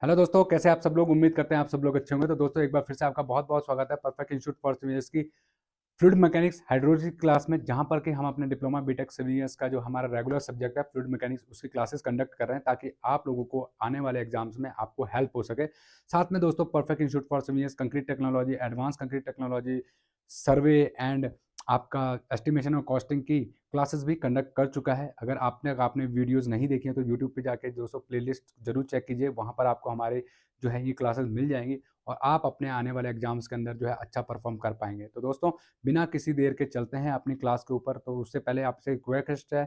Hello दोस्तों, कैसे आप सब लोग। उम्मीद करते हैं आप सब लोग अच्छे होंगे। तो दोस्तों एक बार फिर से आपका बहुत बहुत स्वागत है परफेक्ट इंस्टीट्यूट फॉर सिविलियंस की फ्लूइड मैकेनिक्स हाइड्रोलॉजी क्लास में, जहां पर कि हम अपने डिप्लोमा बीटेक सिविलियंस का जो हमारा रेगुलर सब्जेक्ट है फ्लूइड मैकेनिक्स, उसकी क्लासेस कंडक्ट कर रहे हैं ताकि आप लोगों को आने वाले एग्जाम्स में आपको हेल्प हो सके। साथ में दोस्तों perfect institute for civilians concrete technology, advance concrete technology, survey and आपका एस्टिमेशन और कॉस्टिंग की क्लासेस भी कंडक्ट कर चुका है। अगर आपने वीडियोस नहीं देखी हैं तो यूट्यूब पे जाके दोस्तों प्लेलिस्ट जरूर चेक कीजिए, वहाँ पर आपको हमारे जो है ये क्लासेस मिल जाएंगी और आप अपने आने वाले एग्जाम्स के अंदर जो है अच्छा परफॉर्म कर पाएंगे। तो दोस्तों बिना किसी देर के चलते हैं अपनी क्लास के ऊपर। तो उससे पहले आपसे रिक्वेस्ट है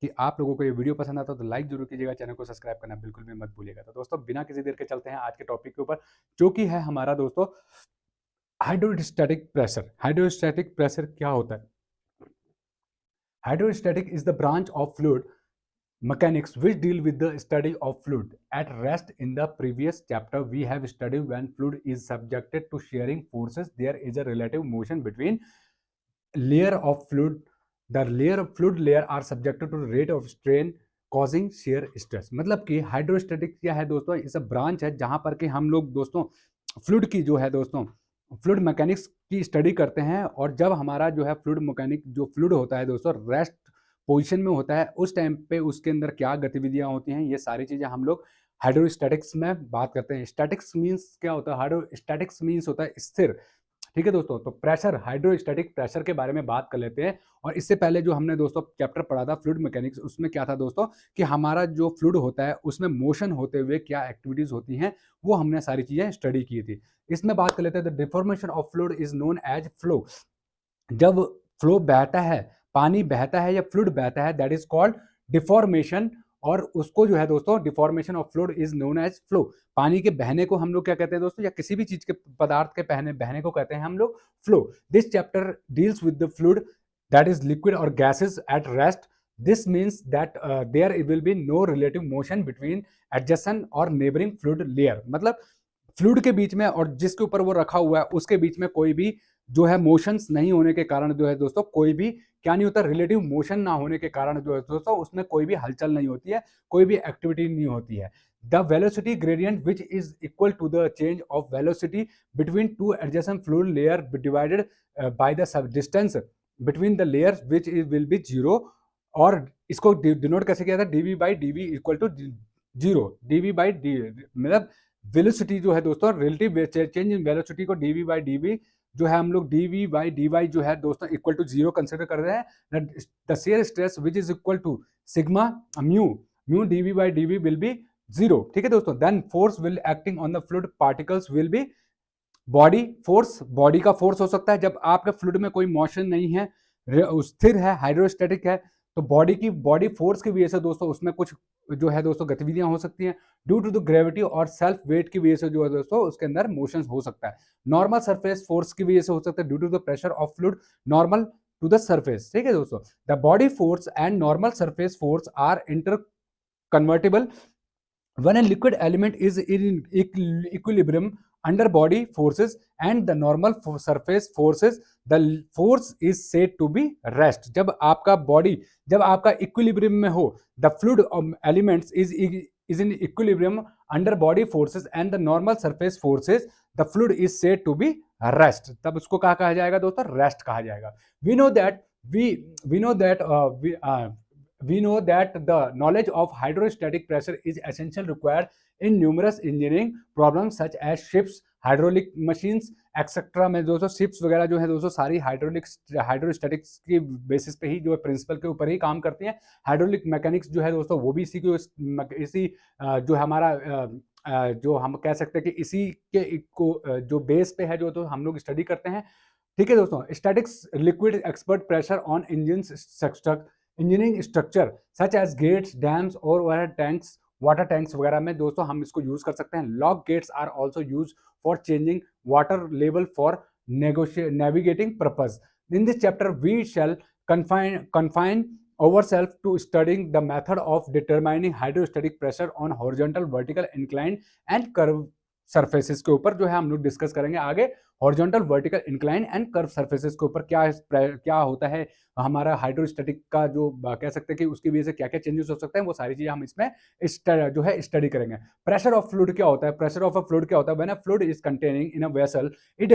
कि आप लोगों को ये वीडियो पसंद आता है तो लाइक जरूर कीजिएगा, चैनल को सब्सक्राइब करना बिल्कुल भी मत भूलिएगा। तो दोस्तों बिना किसी देर के चलते हैं आज के टॉपिक के ऊपर, जो कि है हमारा दोस्तों हाइड्रोस्टैटिक प्रेशर। हाइड्रोस्टैटिक प्रेशर क्या होता है? Hydrostatic is the branch of fluid mechanics which deal with the study of fluid at rest. In the previous chapter we have studied when fluid is subjected to shearing forces, there is a relative motion between layer of fluid. The layer of fluid layer are subjected to the rate of strain causing shear stress। मतलब कि hydrostatic क्या है दोस्तों? इस branch है जहां पर कि हम लोग दोस्तों फ्लूइड की जो है दोस्तों फ्लूइड मैकेनिक्स की स्टडी करते हैं। और जब हमारा जो है फ्लूइड मैकेनिक जो फ्लूइड होता है दोस्तों रेस्ट पोजीशन में होता है, उस टाइम पे उसके अंदर क्या गतिविधियां होती हैं, ये सारी चीजें हम लोग हाइड्रोस्टैटिक्स में बात करते हैं। स्टैटिक्स मींस क्या होता है? हाइड्रोस्टैटिक्स मींस होता है स्थिर। ठीक है दोस्तों, तो प्रेशर, हाइड्रोस्टैटिक प्रेशर के बारे में बात कर लेते हैं। और इससे पहले जो हमने दोस्तों चैप्टर पढ़ा था फ्लूइड मैकेनिक्स, उसमें क्या था दोस्तों कि हमारा जो फ्लूइड होता है उसमें मोशन होते हुए क्या एक्टिविटीज होती हैं, वो हमने सारी चीजें स्टडी की थी। इसमें बात कर लेते हैं the deformation of fluid is known as flow. जब फ्लो बहता है, पानी बहता है या फ्लूइड बहता है, दैट इज कॉल्ड डिफॉर्मेशन। और उसको जो है दोस्तों deformation of fluid is known as flow. पानी के बहने को हम लोग क्या कहते हैं दोस्तों, या किसी भी चीज के पदार्थ के बहने को कहते हैं हम लोग flow. This chapter deals with the fluid that is liquid और gases at rest. This means that there will be no relative motion between adjacent और नेबरिंग फ्लूइड लेयर। मतलब फ्लूइड के बीच में और जिसके ऊपर वो रखा हुआ है उसके बीच में कोई भी जो है मोशंस नहीं होने के कारण जो है दोस्तों कोई भी क्या नहीं होता, रिलेटिव मोशन ना होने के कारण जो है दोस्तों उसमें कोई भी हलचल नहीं होती है, कोई भी एक्टिविटी नहीं होती है। The velocity gradient which is equal to the change of velocity between two adjacent fluid layer divided by the sub distance between the layers which is will be zero. और इसको डिनोट कैसे किया था? D V by D V equal to zero. D V by D मतलब velocity जो है दोस्तों, relative change in velocity को डीवी बाई डीवी जो है हम लोग डीवी बाई डीवाई जो है दोस्तों इक्वल टू जीरो कंसिडर कर रहे हैं। The shear stress which is equal to sigma mu, mu D V by D V will be zero. ठीक है दोस्तों, then force will acting on the fluid particles will be body force. Body का force हो सकता है जब आपके फ्लूइड में कोई मोशन नहीं है, स्थिर है, हाइड्रोस्टैटिक है, तो बॉडी फोर्स की वजह से दोस्तों उसमें कुछ जो है दोस्तों गतिविधियां हो सकती हैं। ड्यू टू द ग्रेविटी और सेल्फ वेट की वजह से जो है दोस्तों उसके अंदर मोशंस हो सकता है। नॉर्मल सरफेस फोर्स की वजह से हो सकता है due to the pressure of fluid normal to the surface. ठीक है दोस्तों, the body force and normal surface force are interconvertible when a liquid element is in equilibrium under body forces and the normal surface forces, the force is said to be rest। जब आपका equilibrium में हो, the fluid elements is in equilibrium under body forces and the normal surface forces, the fluid is said to be rest। तब उसको क्या कहा जाएगा दोस्तों? रेस्ट कहा जाएगा। we know that we know that we know that the knowledge of hydrostatic pressure is essential required in numerous engineering problems such as ships, hydraulic machines etcetera में दोस्तों शिप्स वगैरह जो है दोस्तों सारी हाइड्रोस्टैटिक्स की बेसिस पे ही जो है प्रिंसिपल के ऊपर ही काम करती हैं। हाइड्रोलिक मैकेनिक्स जो है दोस्तों वो भी इसी जो हमारा जो हम कह सकते हैं कि इसी के जो बेस पे है जो तो हम लोग स्टडी करते हैं। ठीक है दोस्तों, statics liquid expert pressure on engineering structure such as gates, dams और वाटर टैंक्स वगैरह में दोस्तों हम इसको यूज कर सकते हैं। Lock gates are also use for changing water level for navigating purpose. In this chapter we shall confine ourselves to studying the method of determining hydrostatic pressure on horizontal, vertical, inclined and curved surfaces के ऊपर जो है हम लोग discuss करेंगे आगे। Horizontal, vertical, incline and curve surfaces के ऊपर क्या होता है, हमारा हाइड्रोस्टैटिक का जो कह सकते हैं कि उसकी वजह से क्या क्या चेंजेस हो सकते हैं, वो सारी चीजें हम इसमें जो है स्टडी करेंगे। प्रेशर ऑफ फ्लूइड क्या होता है? प्रेशर ऑफ अ फ्लूइड क्या होता है? When a fluid is containing in a vessel it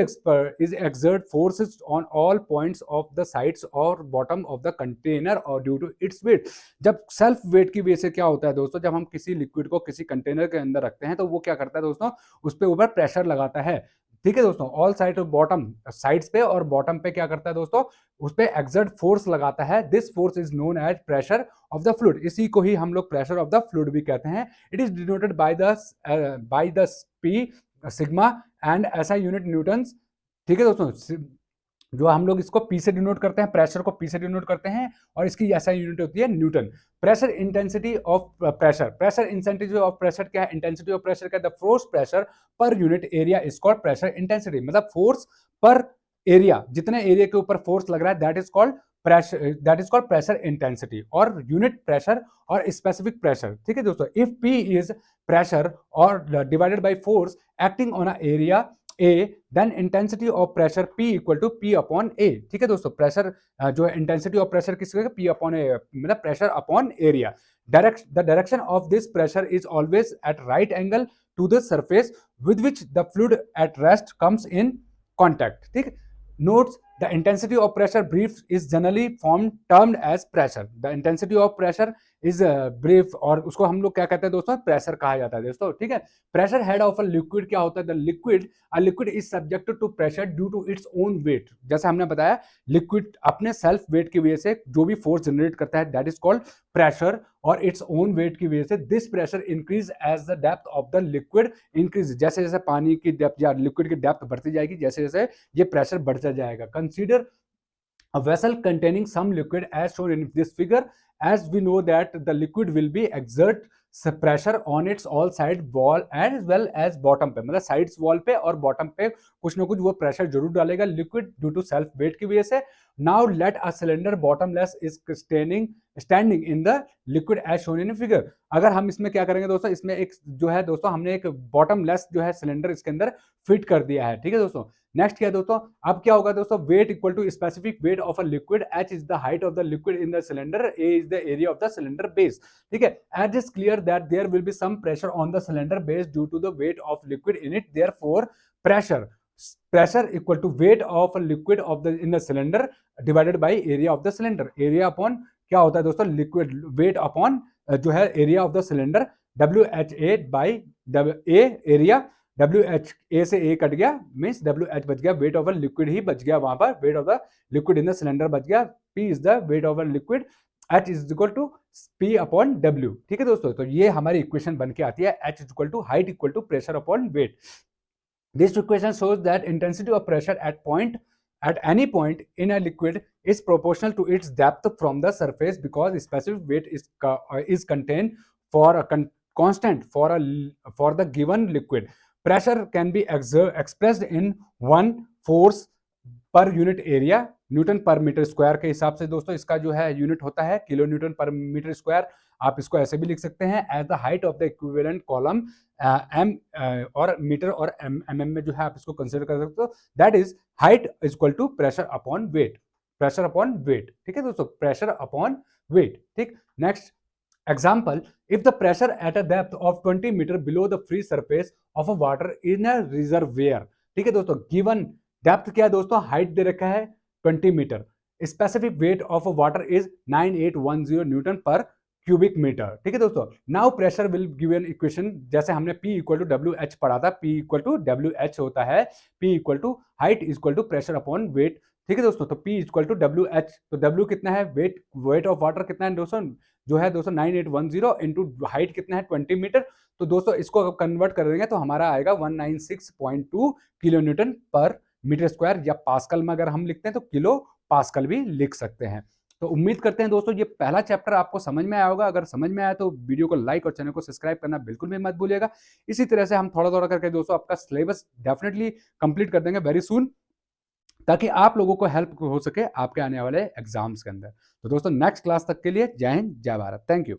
is exert forces on all points of the sides or bottom of the container or due to its weight। जब self weight की वजह से क्या होता है दोस्तों, जब हम किसी लिक्विड को किसी कंटेनर के अंदर रखते हैं तो वो क्या करता है दोस्तों, उस पे ऊपर प्रेशर लगाता है। ठीक है दोस्तों, ऑल साइड बॉटम साइड्स पे और बॉटम पे क्या करता है दोस्तों, उस पे एक्सर्ट फोर्स लगाता है। This force is known as pressure of the fluid. इसी को ही हम लोग प्रेशर ऑफ द फ्लूइड भी कहते हैं। It is denoted by the P sigma and ऐसा यूनिट न्यूटन्स। ठीक है दोस्तों, जो हम लोग इसको पी से डिनोट करते हैं, प्रेशर को पी से डिनोट करते हैं, और इसकी ऐसा यूनिट होती है Newton. Pressure intensity of pressure, pressure intensity of pressure क्या है? इंटेंसिटी ऑफ प्रेशर क्या है? The force pressure per unit area is called pressure intensity. मतलब फोर्स पर एरिया, जितने एरिया के ऊपर फोर्स लग रहा है, that is called pressure intensity, और यूनिट प्रेशर और स्पेसिफिक प्रेशर। ठीक है दोस्तों, इफ पी इज प्रेशर और divided by force acting on a area A, then intensity of pressure P equal to P upon A। ठीक है दोस्तों, pressure जो है इंटेंसिटी ऑफ प्रेशर किसका? P upon A, मतलब pressure upon area. The direction of this pressure is always at right angle to the surface with which the fluid at rest comes in contact। ठीक, notes the intensity of pressure brief is generally termed as pressure। The intensity of pressure is brief, और उसको हम लोग क्या कहते हैं दोस्तों? Pressure कहा जाता है दोस्तों। ठीक है, pressure head of a liquid क्या होता है? The liquid is subjected to pressure due to its own weight. जैसे हमने बताया, लिक्विड अपने सेल्फ वेट की वजह से जो भी फोर्स जनरेट करता है, दैट इज कॉल्ड प्रेशर, और इट्स ओन वेट की वजह से this pressure increase as the depth of the liquid increase. जैसे जैसे पानी की डेप्थ या लिक्विड की डेप्थ बढ़ती जाएगी, जैसे जैसे ये प्रेशर बढ़ता जाएगा। Consider a vessel containing some liquid as shown in this figure। As we know that the liquid will be exert pressure on its all side wall as well as bottom पे, मतलब sides wall पे और bottom पे कुछ ना कुछ वो pressure जरूर डालेगा liquid due to self weight की वजह से। Now let a cylinder bottomless is standing in the liquid as shown in figure. अगर हम इसमें क्या करेंगे दोस्तों, इसमें एक जो है दोस्तों, हमने एक बॉटमलेस जो है सिलेंडर इसके अंदर फिट कर दिया है। ठीक है दोस्तों, नेक्स्ट क्या है दोस्तों, अब क्या होगा दोस्तों, weight equal to specific weight of a liquid, H is the height of the liquid in the cylinder, A is the area of the cylinder base. ठीक है, as is clear that there will be some pressure on the cylinder base due to the weight of liquid in it, therefore pressure equal to weight of a liquid of the in the cylinder divided by area of the cylinder. Area upon क्या होता है दोस्तों, liquid weight upon जो है area of the cylinder, WHA by A area, WH, A से A कट गया, means WH बच गया, वेट ऑफ अ लिक्विड ही बच गया वहां पर, weight of the liquid in the cylinder बच गया। P is the weight of a liquid, H is equal to P upon W। ठीक है दोस्तों, तो ये हमारी इक्वेशन बन के आती है, H is equal to height equal to pressure upon weight. This equation shows that intensity of pressure at any point in a liquid is proportional to its depth from the surface because specific weight is contained for a constant for the given liquid। Pressure can be expressed in one force per unit area, Newton per metre square के हिसाब से दोस्तों इसका जो है unit होता है kilonewton per metre square. आप इसको ऐसे भी लिख सकते हैं as the height of the equivalent column M, और मीटर और एम में जो है आप इसको कंसिडर कर सकते हो। That is height is equal to pressure upon weight, pressure upon weight. ठीक है दोस्तों, प्रेशर अपॉन वेट। ठीक, next example, if the pressure at a depth of 20 meter below the free surface of a water in a reservoir। ठीक है दोस्तों, given depth क्या है दोस्तों, हाइट दे रखा है 20 मीटर, specific weight of water is 9810 newton per cubic metre. ठीक है दोस्तों, now pressure will given equation, जैसे हमने P इक्वल टू WH पढ़ा था, P इक्वल टू WH होता है, P equal to height equal to pressure upon weight. ठीक है दोस्तों, तो P इक्वल टू WH, तो W कितना है, वेट ऑफ वाटर कितना है दोस्तों, जो है दोस्तों 9810 इंटू हाइट कितना है 20 मीटर। तो दोस्तों इसको कन्वर्ट कर देंगे तो हमारा आएगा 196.2 kilo Newton per metre square, या पास्कल में अगर हम लिखते हैं तो किलो पास्कल भी लिख सकते हैं। तो उम्मीद करते हैं दोस्तों ये पहला चैप्टर आपको समझ में आया होगा। अगर समझ में आया तो वीडियो को लाइक और चैनल को सब्सक्राइब करना बिल्कुल भी मत भूलिएगा। इसी तरह से हम थोड़ा थोड़ा करके दोस्तों आपका सिलेबस डेफिनेटली कंप्लीट कर देंगे वेरी सून, ताकि आप लोगों को हेल्प हो सके आपके आने वाले एग्जाम्स के अंदर। तो दोस्तों नेक्स्ट क्लास तक के लिए जय हिंद, जय भारत, थैंक यू।